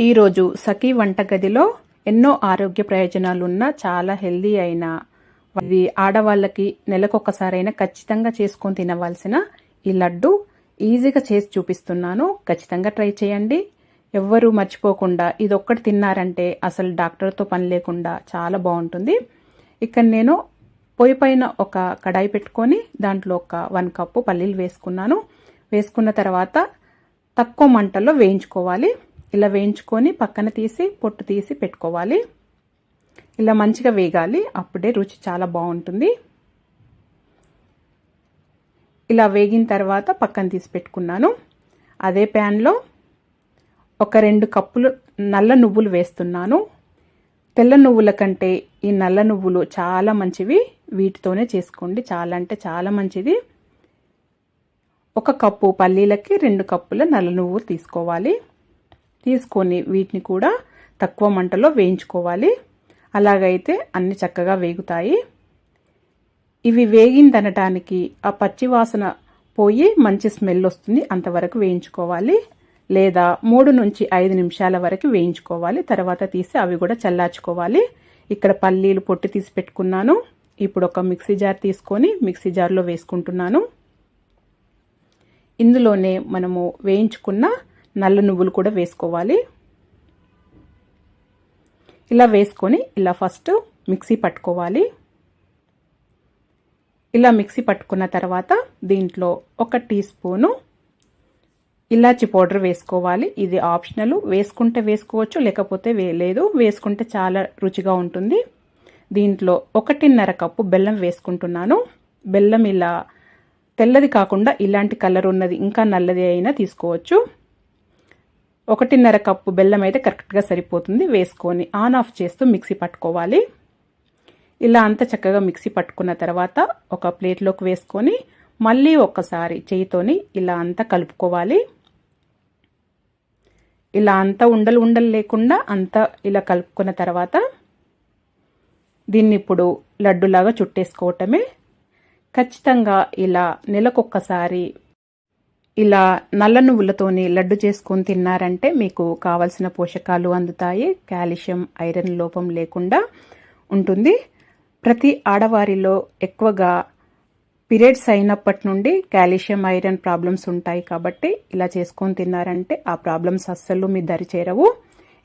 ఈరోజు సఖీ వంటగదిలో ఎన్నో ఆరోగ్య ప్రయోజనాలున్న చాలా హెల్దీ అయిన ఇది ఆడవాళ్ళకి నెలకొకసారైనా ఖచ్చితంగా చేసుకొని తినవలసిన ఈ లడ్డు ఈజీగా చేసి చూపిస్తున్నాను. ఖచ్చితంగా ట్రై చేయండి. ఎవ్వరూ మర్చిపోకుండా ఇది ఒక్కటి తిన్నారంటే అసలు డాక్టర్తో పని లేకుండా చాలా బాగుంటుంది. ఇక్కడ నేను పొయ్యి పైన ఒక కడాయి పెట్టుకొని దాంట్లో ఒక 1 కప్పు పల్లీలు వేసుకున్నాను. వేసుకున్న తర్వాత తక్కువ మంటల్లో వేయించుకోవాలి. ఇలా వేయించుకొని పక్కన తీసి పొట్టు తీసి పెట్టుకోవాలి. ఇలా మంచిగా వేగాలి, అప్పుడే రుచి చాలా బాగుంటుంది. ఇలా వేగిన తర్వాత పక్కన తీసి పెట్టుకున్నాను. అదే ప్యాన్లో ఒక 2 కప్పులు నల్ల నువ్వులు వేస్తున్నాను. తెల్ల నువ్వుల కంటే ఈ నల్ల నువ్వులు చాలా మంచివి. వీటితోనే చేసుకోండి, చాలా అంటే చాలా మంచిది. 1 కప్పు పల్లీలకి 2 కప్పుల నల్ల నువ్వులు తీసుకోవాలి. తీసుకొని వీటిని కూడా తక్కువ మంటలో వేయించుకోవాలి. అలాగైతే అన్ని చక్కగా వేగుతాయి. ఇవి వేగిందనటానికి ఆ పచ్చి వాసన పోయి మంచి స్మెల్ వస్తుంది, అంతవరకు వేయించుకోవాలి. లేదా 3 నుంచి 5 నిమిషాల వరకు వేయించుకోవాలి. తర్వాత తీసి అవి కూడా చల్లార్చుకోవాలి. ఇక్కడ పల్లీలు పొట్టు తీసి పెట్టుకున్నాను. ఇప్పుడు ఒక మిక్సీ జార్ తీసుకొని మిక్సీ జార్లో వేసుకుంటున్నాను. ఇందులోనే మనము వేయించుకున్న నల్ల నువ్వులు కూడా వేసుకోవాలి. ఇలా వేసుకొని ఇలా ఫస్ట్ మిక్సీ పట్టుకోవాలి. ఇలా మిక్సీ పట్టుకున్న తర్వాత దీంట్లో 1 టీ స్పూను ఇలాచి పౌడర్ వేసుకోవాలి. ఇది ఆప్షనల్, వేసుకుంటే వేసుకోవచ్చు, లేకపోతే లేదు. వేసుకుంటే చాలా రుచిగా ఉంటుంది. దీంట్లో 1.5 కప్పు బెల్లం వేసుకుంటున్నాను. బెల్లం ఇలా తెల్లది కాకుండా ఇలాంటి కలర్ ఉన్నది ఇంకా నల్లది అయినా తీసుకోవచ్చు. 1.5 కప్పు బెల్లం అయితే కరెక్ట్గా సరిపోతుంది. వేసుకొని ఆన్ ఆఫ్ చేస్తూ మిక్సీ పట్టుకోవాలి. ఇలా అంతా చక్కగా మిక్సీ పట్టుకున్న తర్వాత ఒక ప్లేట్లోకి వేసుకొని మళ్ళీ ఒక్కసారి చేయితోని ఇలా అంతా కలుపుకోవాలి. ఇలా అంతా ఉండలు లేకుండా అంతా ఇలా కలుపుకున్న తర్వాత దీన్ని ఇప్పుడు లడ్డులాగా చుట్టేసుకోవటమే. ఖచ్చితంగా ఇలా నెలకొక్కసారి ఇలా నల్ల నువ్వులతోని లడ్డు చేసుకొని తిన్నారంటే మీకు కావలసిన పోషకాలు అందుతాయి. కాల్షియం, ఐరన్ లోపం లేకుండా ఉంటుంది. ప్రతి ఆడవారిలో ఎక్కువగా పీరియడ్స్ అయినప్పటి నుండి కాల్షియం, ఐరన్ ప్రాబ్లమ్స్ ఉంటాయి. కాబట్టి ఇలా చేసుకొని తిన్నారంటే ఆ ప్రాబ్లమ్స్ అస్సలు మీ దరి చేరవు.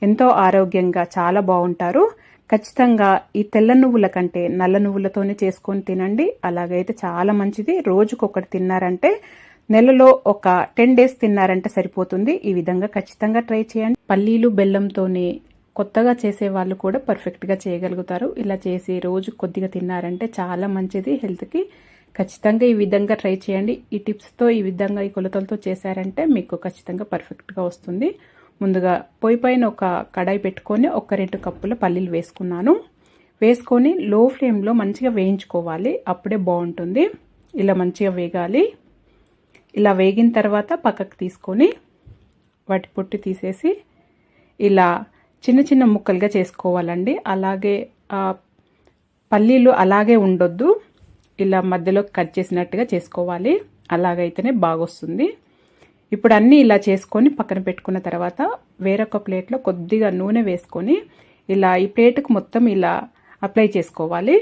ఎంతో ఆరోగ్యంగా చాలా బాగుంటారు. ఖచ్చితంగా ఈ తెల్ల నువ్వుల కంటే నల్ల నువ్వులతోనే చేసుకొని తినండి. అలాగైతే చాలా మంచిది. రోజుకొకటి తిన్నారంటే నెలలో ఒక 10 డేస్ తిన్నారంటే సరిపోతుంది. ఈ విధంగా ఖచ్చితంగా ట్రై చేయండి. పల్లీలు బెల్లంతోనే కొత్తగా చేసే వాళ్ళు కూడా పర్ఫెక్ట్గా చేయగలుగుతారు. ఇలా చేసి రోజు కొద్దిగా తిన్నారంటే చాలా మంచిది హెల్త్కి. ఖచ్చితంగా ఈ విధంగా ట్రై చేయండి. ఈ టిప్స్తో ఈ విధంగా ఈ కొలతలతో చేశారంటే మీకు ఖచ్చితంగా పర్ఫెక్ట్గా వస్తుంది. ముందుగా పొయ్యి పైన ఒక కడాయి పెట్టుకొని ఒక 2 కప్పుల పల్లీలు వేసుకున్నాను. వేసుకొని లో ఫ్లేమ్లో మంచిగా వేయించుకోవాలి, అప్పుడే బాగుంటుంది. ఇలా మంచిగా వేగాలి. ఇలా వేగిన తర్వాత పక్కకు తీసుకొని వాటి పొట్టు తీసేసి ఇలా చిన్న చిన్న ముక్కలుగా చేసుకోవాలండి. అలాగే పల్లీలు అలాగే ఉండొద్దు, ఇలా మధ్యలో కట్ చేసినట్టుగా చేసుకోవాలి. అలాగైతేనే బాగొస్తుంది. ఇప్పుడు అన్నీ ఇలా చేసుకొని పక్కన పెట్టుకున్న తర్వాత వేరొక ప్లేట్లో కొద్దిగా నూనె వేసుకొని ఇలా ఈ ప్లేట్కి మొత్తం ఇలా అప్లై చేసుకోవాలి.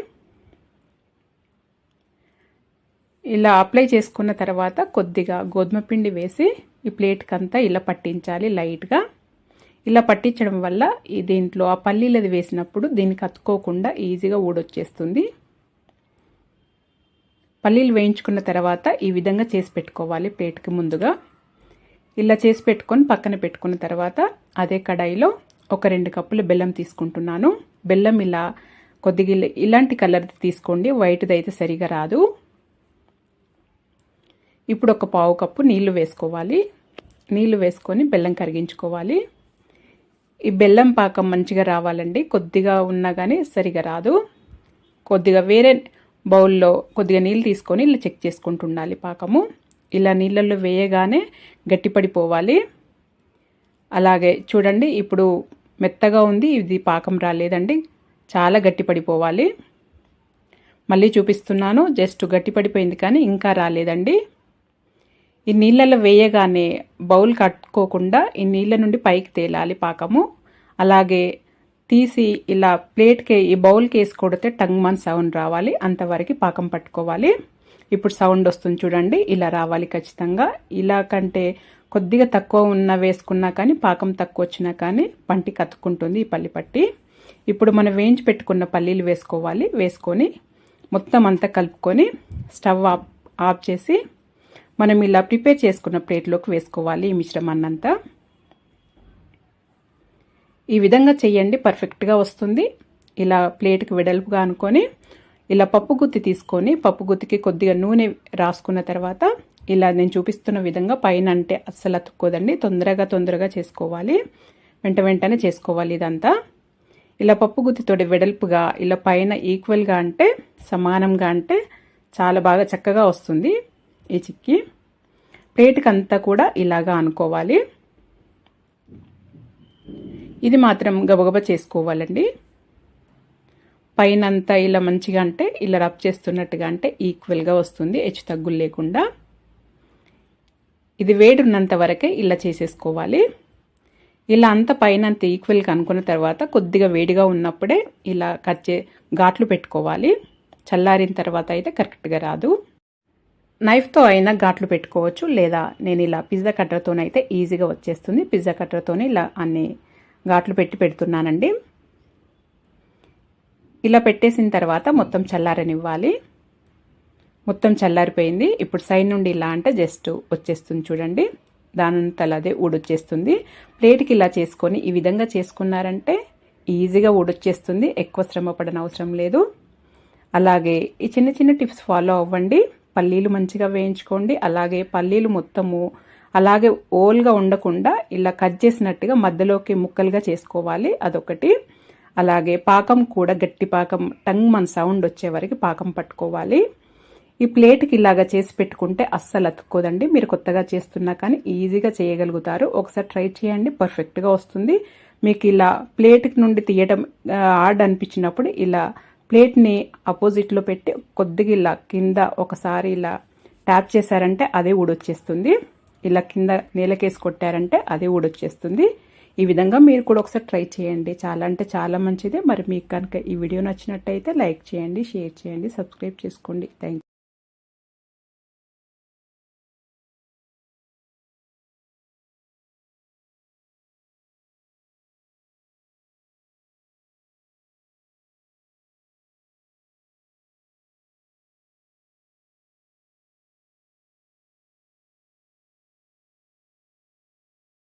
ఇలా అప్లై చేసుకున్న తర్వాత కొద్దిగా గోధుమ పిండి వేసి ఈ ప్లేట్కి అంతా ఇలా పట్టించాలి లైట్గా. ఇలా పట్టించడం వల్ల దీంట్లో ఆ పల్లీలది వేసినప్పుడు దీనికి అతుక్కోకుండా ఈజీగా ఊడొచ్చేస్తుంది. పల్లీలు వేయించుకున్న తర్వాత ఈ విధంగా చేసి పెట్టుకోవాలి ప్లేట్కి ముందుగా. ఇలా చేసి పెట్టుకొని పక్కన పెట్టుకున్న తర్వాత అదే కడాయిలో ఒక 2 కప్పుల బెల్లం తీసుకుంటున్నాను. బెల్లం ఇలా కొద్దిగా ఇలాంటి కలర్ది తీసుకోండి, వైట్ది అయితే సరిగా రాదు. ఇప్పుడు ఒక 1/2 కప్పు నీళ్లు వేసుకోవాలి. నీళ్లు వేసుకొని బెల్లం కరిగించుకోవాలి. ఈ బెల్లం పాకం మంచిగా రావాలండి. కొద్దిగా ఉన్నా కానీ సరిగా రాదు. కొద్దిగా వేరే బౌల్లో కొద్దిగా నీళ్ళు తీసుకొని ఇలా చెక్ చేసుకుంటూ ఉండాలి పాకము. ఇలా నీళ్ళల్లో వేయగానే గట్టిపడిపోవాలి. అలాగే చూడండి, ఇప్పుడు మెత్తగా ఉంది, ఇది పాకం రాలేదండి, చాలా గట్టిపడిపోవాలి. మళ్ళీ చూపిస్తున్నాను, జస్ట్ గట్టిపడిపోయింది కానీ ఇంకా రాలేదండి. ఈ నీళ్ళలో వేయగానే బౌల్ కట్టుకోకుండా ఈ నీళ్ళ నుండి పైకి తేలాలి పాకము. అలాగే తీసి ఇలా ప్లేట్కి ఈ బౌల్కి వేసి కొడితే టంగ్మన్ సౌండ్ రావాలి, అంతవరకు పాకం పట్టుకోవాలి. ఇప్పుడు సౌండ్ వస్తుంది చూడండి, ఇలా రావాలి ఖచ్చితంగా. ఇలా కంటే కొద్దిగా తక్కువ ఉన్న వేసుకున్నా కానీ పాకం తక్కువ వచ్చినా కానీ పంటికి అతుక్కుంటుంది ఈ పల్లి పట్టి. ఇప్పుడు మనం వేయించి పెట్టుకున్న పల్లీలు వేసుకోవాలి. వేసుకొని మొత్తం అంతా కలుపుకొని స్టవ్ ఆఫ్ చేసి మనం ఇలా ప్రిపేర్ చేసుకున్న ప్లేట్లోకి వేసుకోవాలి ఈ మిశ్రమాన్నంతా. ఈ విధంగా చేయండి, పర్ఫెక్ట్గా వస్తుంది. ఇలా ప్లేట్కి వెడల్పుగా అనుకొని ఇలా పప్పు గుత్తి తీసుకొని పప్పు గుత్తికి కొద్దిగా నూనె రాసుకున్న తర్వాత ఇలా నేను చూపిస్తున్న విధంగా పైన అంటే అస్సలు అతుక్కోదండి. తొందరగా చేసుకోవాలి, వెంటనే చేసుకోవాలి ఇదంతా. ఇలా పప్పు గుత్తితోటి వెడల్పుగా ఇలా పైన ఈక్వల్గా అంటే సమానంగా అంటే చాలా బాగా చక్కగా వస్తుంది ఈ చిక్కీ. ప్లేట్కి అంతా కూడా ఇలాగా అనుకోవాలి. ఇది మాత్రం గబగబా చేసుకోవాలండి. పైన అంతా ఇలా మంచిగా అంటే ఇలా రబ్ చేస్తున్నట్టుగా అంటే ఈక్వల్గా వస్తుంది, హెచ్చు తగ్గులు లేకుండా. ఇది వేడి ఉన్నంత వరకే ఇలా చేసేసుకోవాలి. ఇలా అంత పైన అంత ఈక్వల్గా అనుకున్న తర్వాత కొద్దిగా వేడిగా ఉన్నప్పుడే ఇలా ఘాట్లు పెట్టుకోవాలి. చల్లారిన తర్వాత అయితే కరెక్ట్గా రాదు. నైఫ్తో అయినా ఘాట్లు పెట్టుకోవచ్చు, లేదా నేను ఇలా పిజ్జా కట్టర్తోనైతే ఈజీగా వచ్చేస్తుంది. పిజ్జా కట్టర్తోనే ఇలా అన్ని ఘాట్లు పెడుతున్నానండి. ఇలా పెట్టేసిన తర్వాత మొత్తం చల్లారనివ్వాలి. మొత్తం చల్లారిపోయింది. ఇప్పుడు సైడ్ నుండి ఇలా అంటే జస్ట్ వచ్చేస్తుంది చూడండి, దానంతలా అదే ఊడొచ్చేస్తుంది. ప్లేట్కి ఇలా చేసుకొని ఈ విధంగా చేసుకున్నారంటే ఈజీగా ఊడొచ్చేస్తుంది, ఎక్కువ శ్రమ పడని అవసరం లేదు. అలాగే ఈ చిన్న టిప్స్ ఫాలో అవ్వండి. పల్లీలు మంచిగా వేయించుకోండి. అలాగే పల్లీలు మొత్తము అలాగే ఓల్గా ఉండకుండా ఇలా కట్ చేసినట్టుగా మధ్యలోకి ముక్కలుగా చేసుకోవాలి, అదొకటి. అలాగే పాకం కూడా గట్టి పాకం, టంగ్ సౌండ్ వచ్చే వరకు పాకం పట్టుకోవాలి. ఈ ప్లేట్కి ఇలాగా చేసి పెట్టుకుంటే అస్సలు అతుక్కోదండి. మీరు కొత్తగా చేస్తున్నా కానీ ఈజీగా చేయగలుగుతారు. ఒకసారి ట్రై చేయండి, పర్ఫెక్ట్గా వస్తుంది. మీకు ఇలా ప్లేట్కి నుండి తీయడం హార్డ్ అనిపించినప్పుడు ఇలా ప్లేట్ని అపోజిట్లో పెట్టి కొద్దిగా ఇలా కింద ఒకసారి ఇలా ట్యాప్ చేశారంటే అదే ఊడొచ్చేస్తుంది. ఇలా కింద నేలకేసి కొట్టారంటే అదే ఊడొచ్చేస్తుంది. ఈ విధంగా మీరు కూడా ఒకసారి ట్రై చేయండి, చాలా అంటే చాలా మంచిదే. మరి మీకు కనుక ఈ వీడియో నచ్చినట్టయితే లైక్ చేయండి, షేర్ చేయండి, సబ్స్క్రైబ్ చేసుకోండి. Thank you.